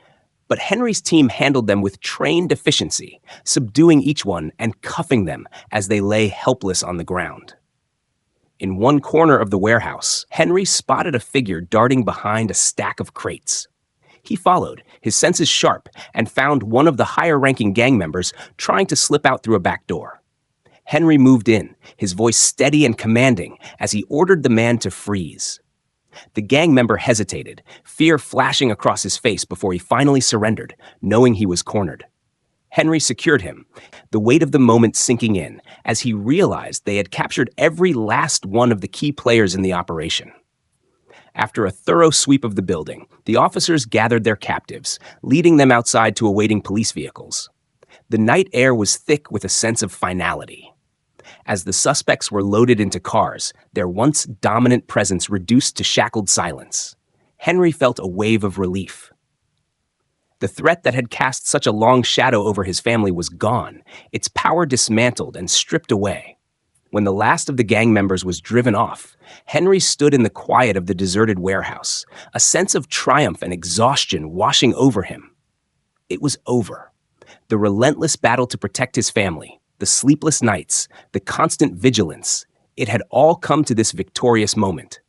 S1: but Henry's team handled them with trained efficiency, subduing each one and cuffing them as they lay helpless on the ground. In one corner of the warehouse, Henry spotted a figure darting behind a stack of crates. He followed, his senses sharp, and found one of the higher-ranking gang members trying to slip out through a back door. Henry moved in, his voice steady and commanding as he ordered the man to freeze. The gang member hesitated, fear flashing across his face before he finally surrendered, knowing he was cornered. Henry secured him, the weight of the moment sinking in as he realized they had captured every last one of the key players in the operation. After a thorough sweep of the building, the officers gathered their captives, leading them outside to awaiting police vehicles. The night air was thick with a sense of finality. As the suspects were loaded into cars, their once dominant presence reduced to shackled silence. Henry felt a wave of relief. The threat that had cast such a long shadow over his family was gone, its power dismantled and stripped away. When the last of the gang members was driven off, Henry stood in the quiet of the deserted warehouse, a sense of triumph and exhaustion washing over him. It was over. The relentless battle to protect his family, the sleepless nights, the constant vigilance, it had all come to this victorious moment.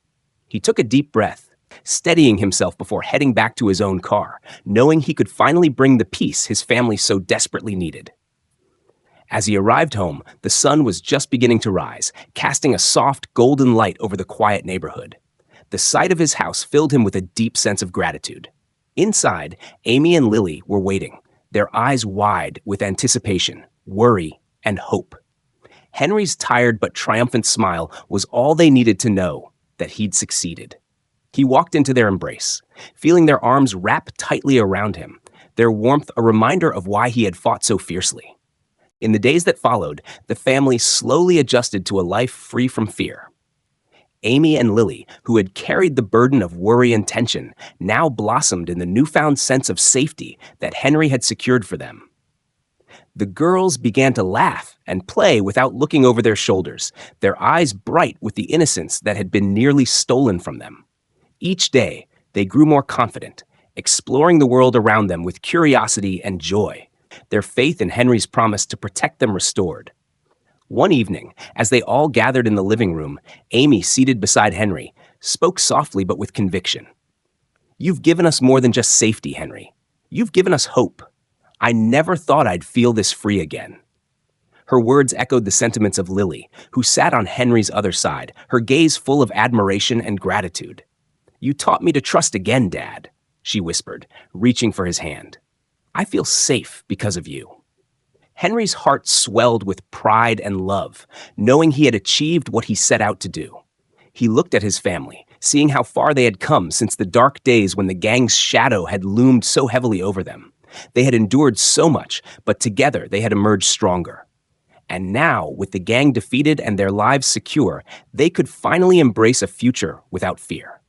S1: He took a deep breath, steadying himself before heading back to his own car, knowing he could finally bring the peace his family so desperately needed. As he arrived home, the sun was just beginning to rise, casting a soft, golden light over the quiet neighborhood. The sight of his house filled him with a deep sense of gratitude. Inside, Amy and Lily were waiting, their eyes wide with anticipation, worry, and hope. Henry's tired but triumphant smile was all they needed to know that he'd succeeded. He walked into their embrace, feeling their arms wrap tightly around him, their warmth a reminder of why he had fought so fiercely. In the days that followed, the family slowly adjusted to a life free from fear. Amy and Lily, who had carried the burden of worry and tension, now blossomed in the newfound sense of safety that Henry had secured for them. The girls began to laugh and play without looking over their shoulders, their eyes bright with the innocence that had been nearly stolen from them. Each day, they grew more confident, exploring the world around them with curiosity and joy, their faith in Henry's promise to protect them restored. One evening, as they all gathered in the living room, Amy, seated beside Henry, spoke softly but with conviction. "You've given us more than just safety, Henry. You've given us hope. I never thought I'd feel this free again." Her words echoed the sentiments of Lily, who sat on Henry's other side, her gaze full of admiration and gratitude. "You taught me to trust again, Dad," she whispered, reaching for his hand. "I feel safe because of you." Henry's heart swelled with pride and love, knowing he had achieved what he set out to do. He looked at his family, seeing how far they had come since the dark days when the gang's shadow had loomed so heavily over them. They had endured so much, but together they had emerged stronger. And now, with the gang defeated and their lives secure, they could finally embrace a future without fear.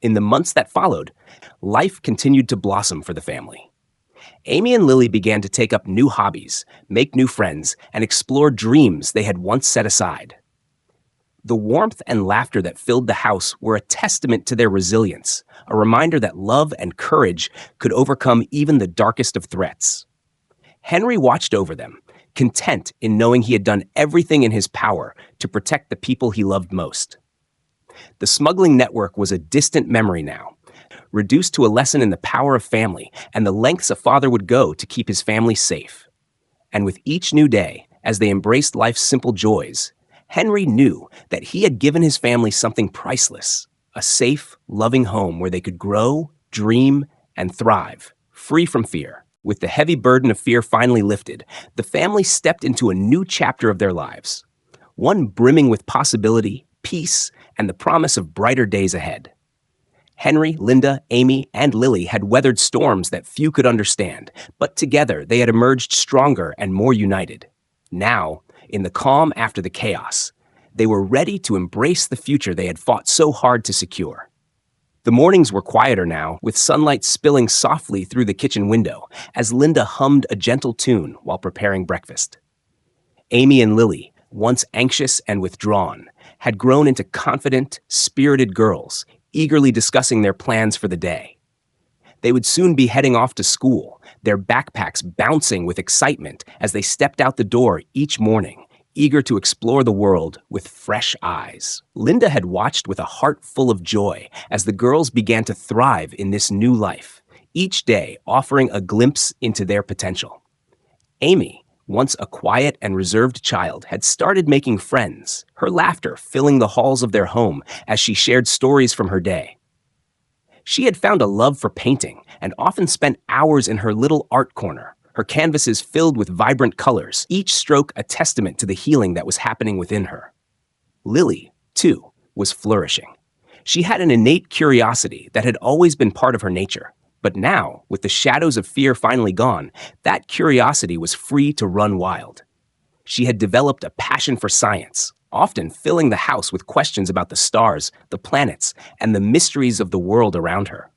S1: In the months that followed, life continued to blossom for the family. Amy and Lily began to take up new hobbies, make new friends, and explore dreams they had once set aside. The warmth and laughter that filled the house were a testament to their resilience, a reminder that love and courage could overcome even the darkest of threats. Henry watched over them, content in knowing he had done everything in his power to protect the people he loved most. The smuggling network was a distant memory now, reduced to a lesson in the power of family and the lengths a father would go to keep his family safe. And with each new day, as they embraced life's simple joys, Henry knew that he had given his family something priceless, a safe, loving home where they could grow, dream, and thrive, free from fear. With the heavy burden of fear finally lifted, the family stepped into a new chapter of their lives, one brimming with possibility, peace, and the promise of brighter days ahead. Henry, Linda, Amy, and Lily had weathered storms that few could understand, but together they had emerged stronger and more united. Now, in the calm after the chaos, they were ready to embrace the future they had fought so hard to secure. The mornings were quieter now, with sunlight spilling softly through the kitchen window as Linda hummed a gentle tune while preparing breakfast. Amy and Lily, once anxious and withdrawn, had grown into confident, spirited girls, eagerly discussing their plans for the day. They would soon be heading off to school, their backpacks bouncing with excitement as they stepped out the door each morning, eager to explore the world with fresh eyes. Linda had watched with a heart full of joy as the girls began to thrive in this new life, each day offering a glimpse into their potential. Amy, once a quiet and reserved child, had started making friends, her laughter filling the halls of their home as she shared stories from her day. She had found a love for painting and often spent hours in her little art corner, her canvases filled with vibrant colors, each stroke a testament to the healing that was happening within her. Lily, too, was flourishing. She had an innate curiosity that had always been part of her nature. But now, with the shadows of fear finally gone, that curiosity was free to run wild. She had developed a passion for science, often filling the house with questions about the stars, the planets, and the mysteries of the world around her.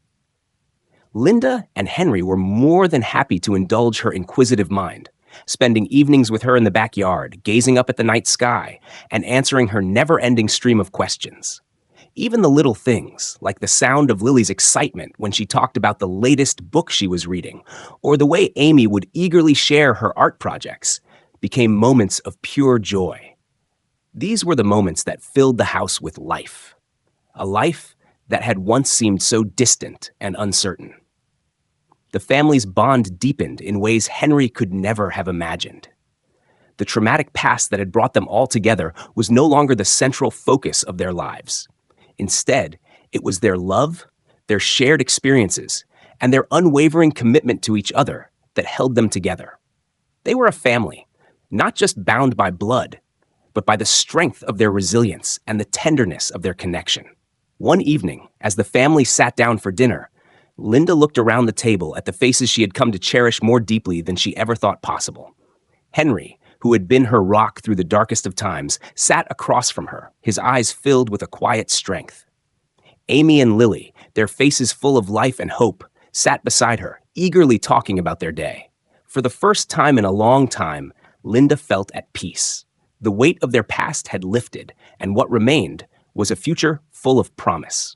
S1: Linda and Henry were more than happy to indulge her inquisitive mind, spending evenings with her in the backyard, gazing up at the night sky, and answering her never-ending stream of questions. Even the little things, like the sound of Lily's excitement when she talked about the latest book she was reading, or the way Amy would eagerly share her art projects, became moments of pure joy. These were the moments that filled the house with life, a life that had once seemed so distant and uncertain. The family's bond deepened in ways Henry could never have imagined. The traumatic past that had brought them all together was no longer the central focus of their lives. Instead, it was their love, their shared experiences, and their unwavering commitment to each other that held them together. They were a family, not just bound by blood, but by the strength of their resilience and the tenderness of their connection. One evening, as the family sat down for dinner, Linda looked around the table at the faces she had come to cherish more deeply than she ever thought possible. Henry, who had been her rock through the darkest of times, sat across from her, his eyes filled with a quiet strength. Amy and Lily, their faces full of life and hope, sat beside her, eagerly talking about their day. For the first time in a long time, Linda felt at peace. The weight of their past had lifted, and what remained was a future full of promise.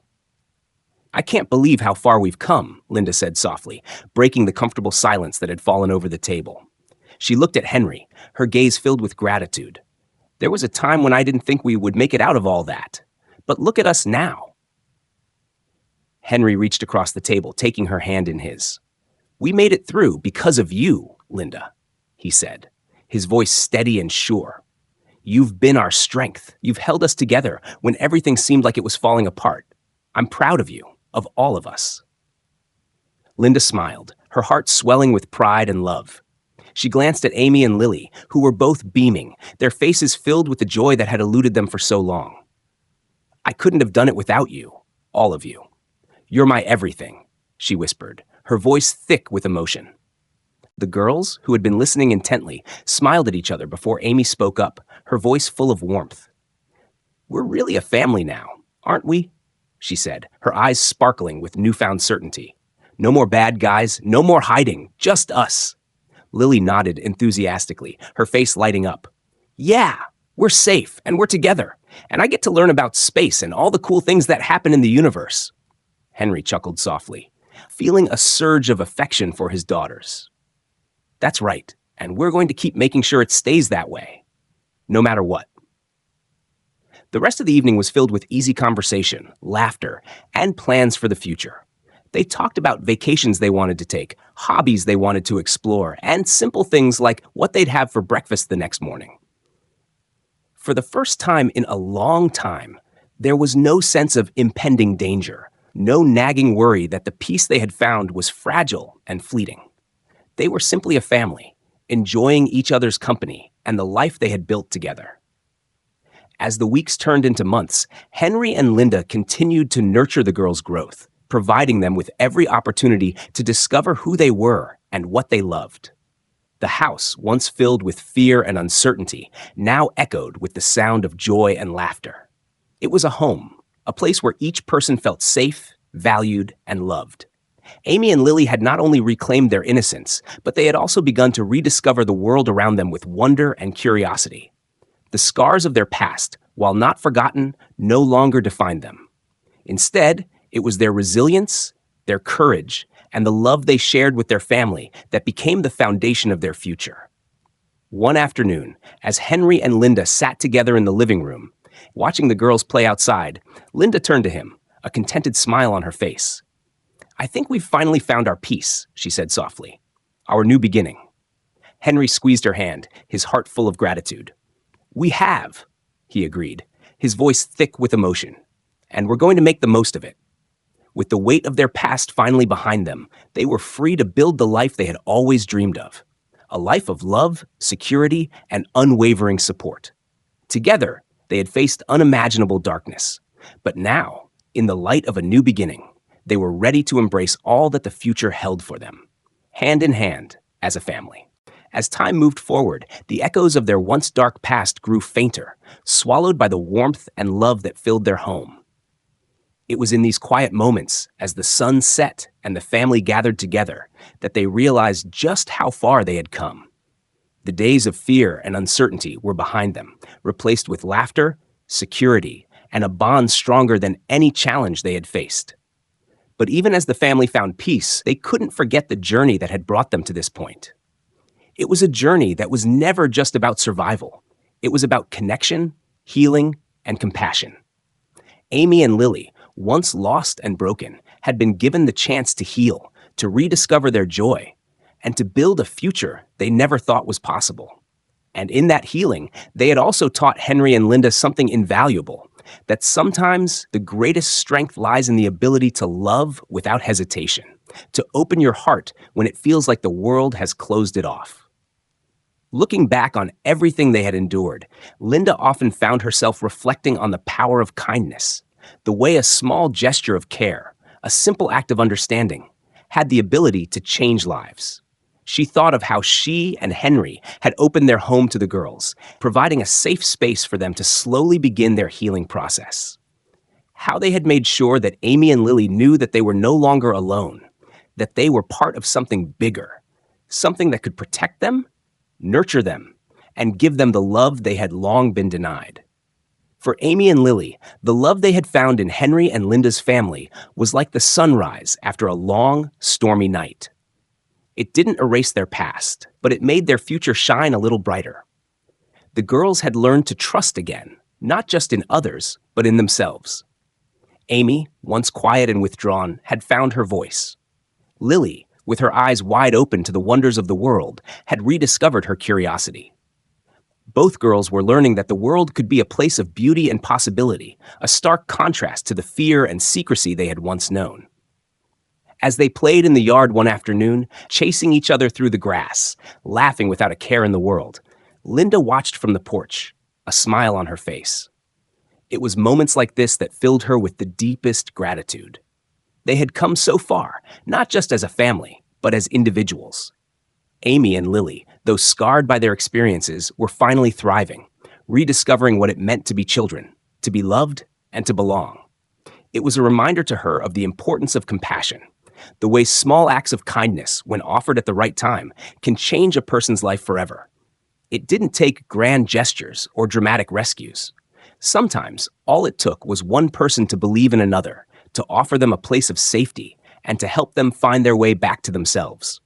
S1: "I can't believe how far we've come," Linda said softly, breaking the comfortable silence that had fallen over the table. She looked at Henry, her gaze filled with gratitude. "There was a time when I didn't think we would make it out of all that. But look at us now." Henry reached across the table, taking her hand in his. "We made it through because of you, Linda," he said, his voice steady and sure. "You've been our strength. You've held us together when everything seemed like it was falling apart. I'm proud of you, of all of us." Linda smiled, her heart swelling with pride and love. She glanced at Amy and Lily, who were both beaming, their faces filled with the joy that had eluded them for so long. "I couldn't have done it without you, all of you. You're my everything," she whispered, her voice thick with emotion. The girls, who had been listening intently, smiled at each other before Amy spoke up, her voice full of warmth. "We're really a family now, aren't we?" she said, her eyes sparkling with newfound certainty. "No more bad guys, no more hiding, just us." Lily nodded enthusiastically, her face lighting up. "Yeah, we're safe and we're together, and I get to learn about space and all the cool things that happen in the universe." Henry chuckled softly, feeling a surge of affection for his daughters. "That's right, and we're going to keep making sure it stays that way, no matter what." The rest of the evening was filled with easy conversation, laughter, and plans for the future. They talked about vacations they wanted to take, hobbies they wanted to explore, and simple things like what they'd have for breakfast the next morning. For the first time in a long time, There was no sense of impending danger, no nagging worry that the peace they had found was fragile and fleeting. They were simply a family, enjoying each other's company and the life they had built together. As the weeks turned into months, Henry and Linda continued to nurture the girls' growth, providing them with every opportunity to discover who they were and what they loved. The house, once filled with fear and uncertainty, now echoed with the sound of joy and laughter. It was a home, a place where each person felt safe, valued, and loved. Amy and Lily had not only reclaimed their innocence, but they had also begun to rediscover the world around them with wonder and curiosity. The scars of their past, while not forgotten, no longer defined them. Instead, it was their resilience, their courage, and the love they shared with their family that became the foundation of their future. One afternoon, as Henry and Linda sat together in the living room, watching the girls play outside, Linda turned to him, a contented smile on her face. "I think we've finally found our peace," she said softly. "Our new beginning." Henry squeezed her hand, his heart full of gratitude. "We have," he agreed, his voice thick with emotion. "And we're going to make the most of it." With the weight of their past finally behind them, they were free to build the life they had always dreamed of. A life of love, security, and unwavering support. Together, they had faced unimaginable darkness. But now, in the light of a new beginning, they were ready to embrace all that the future held for them, hand in hand, as a family. As time moved forward, the echoes of their once dark past grew fainter, swallowed by the warmth and love that filled their home. It was in these quiet moments, as the sun set and the family gathered together, that they realized just how far they had come. The days of fear and uncertainty were behind them, replaced with laughter, security, and a bond stronger than any challenge they had faced. But even as the family found peace, they couldn't forget the journey that had brought them to this point. It was a journey that was never just about survival. It was about connection, healing, and compassion. Amy and Lily, once lost and broken, had been given the chance to heal, to rediscover their joy, and to build a future they never thought was possible. And in that healing, they had also taught Henry and Linda something invaluable, that sometimes the greatest strength lies in the ability to love without hesitation, to open your heart when it feels like the world has closed it off. Looking back on everything they had endured, Linda often found herself reflecting on the power of kindness, the way a small gesture of care, a simple act of understanding, had the ability to change lives. She thought of how she and Henry had opened their home to the girls, providing a safe space for them to slowly begin their healing process. How they had made sure that Amy and Lily knew that they were no longer alone, that they were part of something bigger, something that could protect them, nurture them, and give them the love they had long been denied. For Amy and Lily, the love they had found in Henry and Linda's family was like the sunrise after a long, stormy night. It didn't erase their past, but it made their future shine a little brighter. The girls had learned to trust again, not just in others, but in themselves. Amy, once quiet and withdrawn, had found her voice. Lily, with her eyes wide open to the wonders of the world, had rediscovered her curiosity. Both girls were learning that the world could be a place of beauty and possibility, a stark contrast to the fear and secrecy they had once known. As they played in the yard one afternoon, chasing each other through the grass, laughing without a care in the world, Linda watched from the porch, a smile on her face. It was moments like this that filled her with the deepest gratitude. They had come so far, not just as a family, but as individuals. Amy and Lily, though scarred by their experiences, were finally thriving, rediscovering what it meant to be children, to be loved, and to belong. It was a reminder to her of the importance of compassion, the way small acts of kindness, when offered at the right time, can change a person's life forever. It didn't take grand gestures or dramatic rescues. Sometimes, all it took was one person to believe in another, to offer them a place of safety, and to help them find their way back to themselves.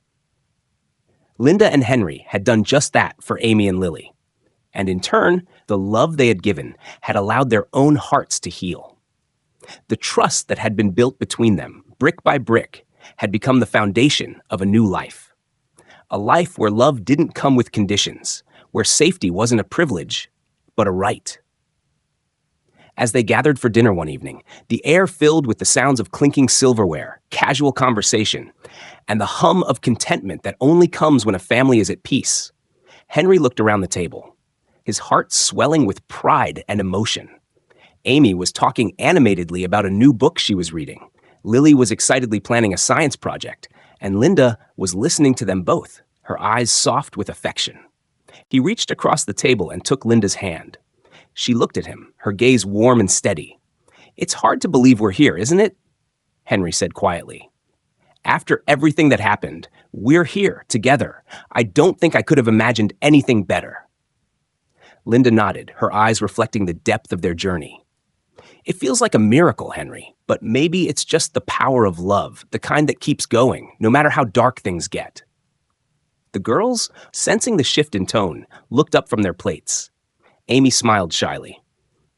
S1: Linda and Henry had done just that for Amy and Lily. And in turn, the love they had given had allowed their own hearts to heal. The trust that had been built between them, brick by brick, had become the foundation of a new life. A life where love didn't come with conditions, where safety wasn't a privilege, but a right. As they gathered for dinner one evening, the air filled with the sounds of clinking silverware, casual conversation, and the hum of contentment that only comes when a family is at peace. Henry looked around the table, his heart swelling with pride and emotion. Amy was talking animatedly about a new book she was reading. Lily was excitedly planning a science project, and Linda was listening to them both, her eyes soft with affection. He reached across the table and took Linda's hand. She looked at him, her gaze warm and steady. "It's hard to believe we're here, isn't it?" Henry said quietly. "After everything that happened, we're here, together. I don't think I could have imagined anything better." Linda nodded, her eyes reflecting the depth of their journey. "It feels like a miracle, Henry, but maybe it's just the power of love, the kind that keeps going, no matter how dark things get." The girls, sensing the shift in tone, looked up from their plates. Amy smiled shyly.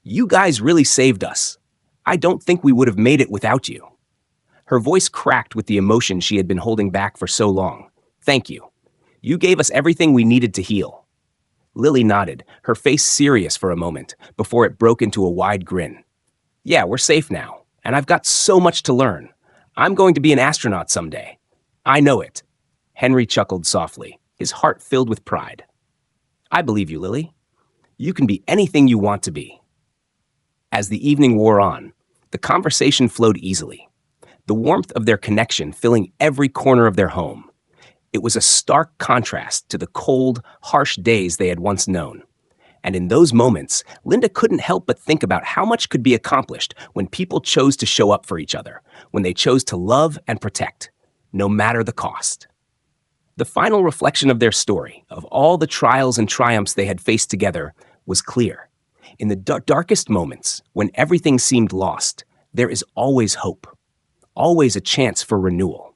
S1: "You guys really saved us. I don't think we would have made it without you." Her voice cracked with the emotion she had been holding back for so long. "Thank you. You gave us everything we needed to heal." Lily nodded, her face serious for a moment, before it broke into a wide grin. "Yeah, we're safe now, and I've got so much to learn. I'm going to be an astronaut someday. I know it." Henry chuckled softly, his heart filled with pride. "I believe you, Lily. You can be anything you want to be." As the evening wore on, the conversation flowed easily, the warmth of their connection filling every corner of their home. It was a stark contrast to the cold, harsh days they had once known. And in those moments, Linda couldn't help but think about how much could be accomplished when people chose to show up for each other, when they chose to love and protect, no matter the cost. The final reflection of their story, of all the trials and triumphs they had faced together, was clear. In the darkest moments, when everything seemed lost, there is always hope, always a chance for renewal.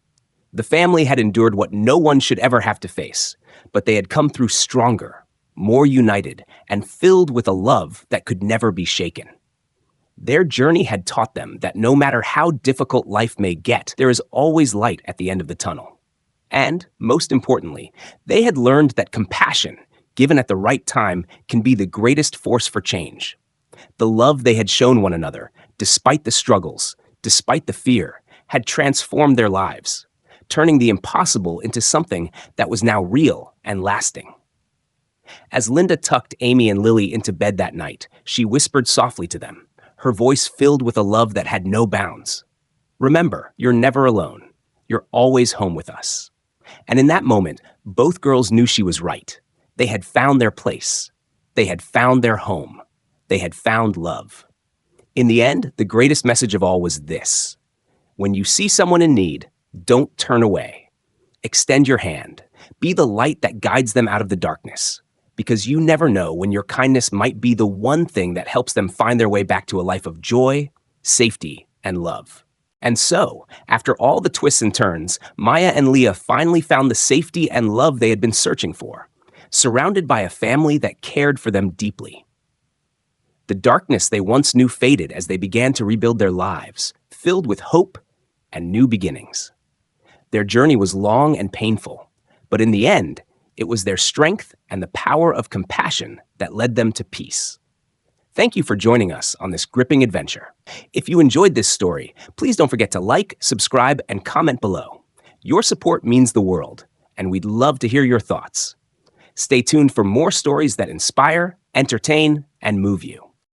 S1: The family had endured what no one should ever have to face, but they had come through stronger, more united, and filled with a love that could never be shaken. Their journey had taught them that no matter how difficult life may get, there is always light at the end of the tunnel. And, most importantly, they had learned that compassion, given at the right time, can be the greatest force for change. The love they had shown one another, despite the struggles, despite the fear, had transformed their lives, turning the impossible into something that was now real and lasting. As Linda tucked Amy and Lily into bed that night, she whispered softly to them, her voice filled with a love that had no bounds. "Remember, you're never alone. You're always home with us." And in that moment, both girls knew she was right. They had found their place. They had found their home. They had found love. In the end, the greatest message of all was this: when you see someone in need, don't turn away. Extend your hand. Be the light that guides them out of the darkness, because you never know when your kindness might be the one thing that helps them find their way back to a life of joy, safety, and love. And so, after all the twists and turns, Maya and Leah finally found the safety and love they had been searching for, surrounded by a family that cared for them deeply. The darkness they once knew faded as they began to rebuild their lives, filled with hope and new beginnings. Their journey was long and painful, but in the end, it was their strength and the power of compassion that led them to peace. Thank you for joining us on this gripping adventure. If you enjoyed this story, please don't forget to like, subscribe, and comment below. Your support means the world, and we'd love to hear your thoughts. Stay tuned for more stories that inspire, entertain, and move you.